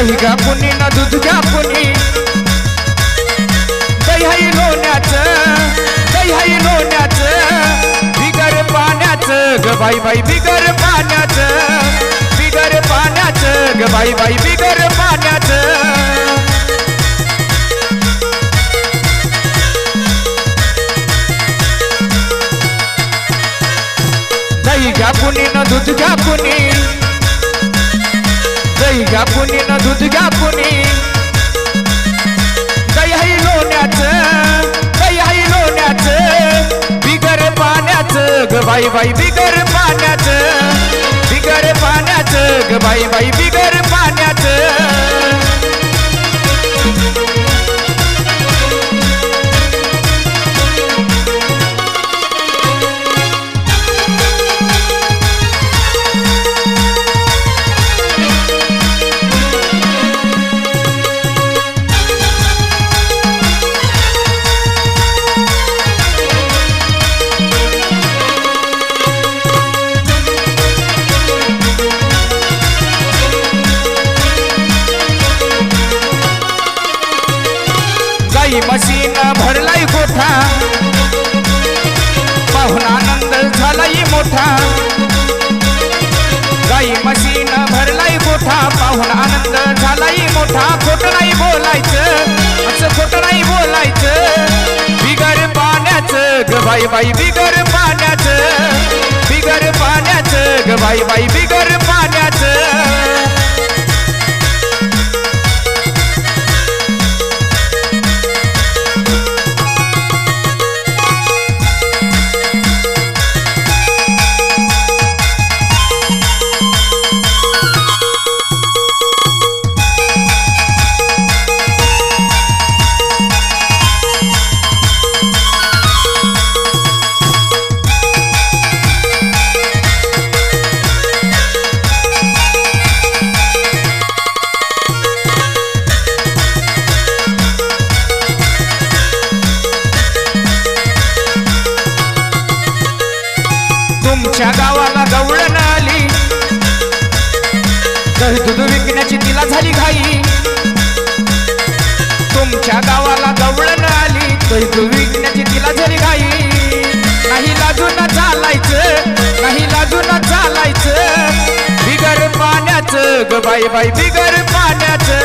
दही घ्या कुणी ना दूध घ्या कुणी, दही लोण्याचं बिगर पाण्याचं ग बाई बाई बिगर पाण्याचं, बिगर पाण्याचं ग बाई बाई बिगर पाण्याचं. दही घ्या कुणी न दूध घ्या कुणी, दही घ्या कुणी न दूध घ्या कुणी, दही लोण्याचं बिगर पाण्याचं ग बाई बाई बिगर पाण्याचं, बिगर पाण्याचं ग बाई बाई बिगर पाण्याचं. गाई मशीन भरलाई गोठा, पाहून आनंद झालाई मोठा. गाई मशीन भरलाई गोठा, पाहून आनंद झालाई मोठा. खोटं नाही बोलायचं, असं खोटं नाही बोलायचं, बिगर पाण्याचं ग बाई बाई बिगर पाण्याचं, बिगर पाण्याचं ग बाई बाई बिगर पाण्याचं. तुमच्या गावाला गवळण आली, दही दूध विकण्याची तिला झाली घाई. तुमच्या गावाला गवळण आली, दही दूध विकण्याची तिला झाली घाई. नाही लाजून चालायचं, नाही लाजून चालायचं, बिगर पाण्याचं ग बाई बाई बिगर पाण्याचं,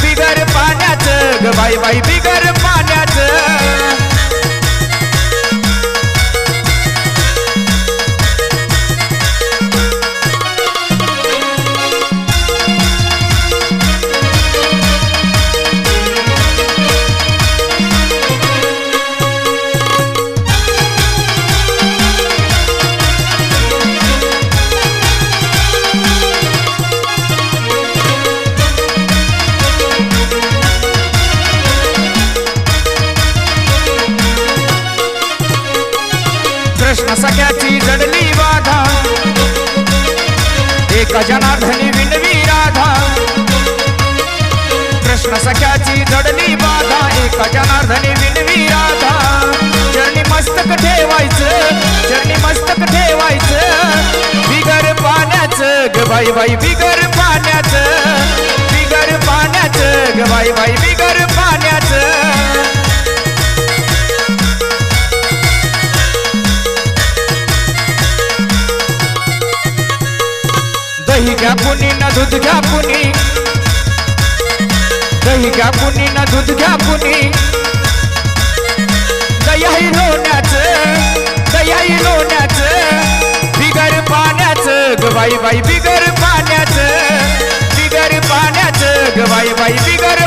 बिगर पाण्याचं ग बाई बाई बिगर पाण्याचं. कृष्ण सख्याची जडली बाधा, एक जनार्दनी विनवी राधा. कृष्ण सख्याची जडली बाधा, एक जनार्दनी विनवी राधा. चरणी मस्तक ठेवायचं, चरणी मस्तक ठेवायचं, बिगर पाण्याचं ग बाई बाई बिगर पाण्याचं, बिगर पाण्याचं ग बाई बाई बिगर पाण्याचं. दही घ्या कुणी ना दूध घ्या कुणी, दही घ्या कुणी ना दूध घ्या कुणी, दही लोण्याचं बिगर पाण्याचं ग बाई बाई बिगर पाण्याचं, बिगर पाण्याचं ग बाई बाई बिगर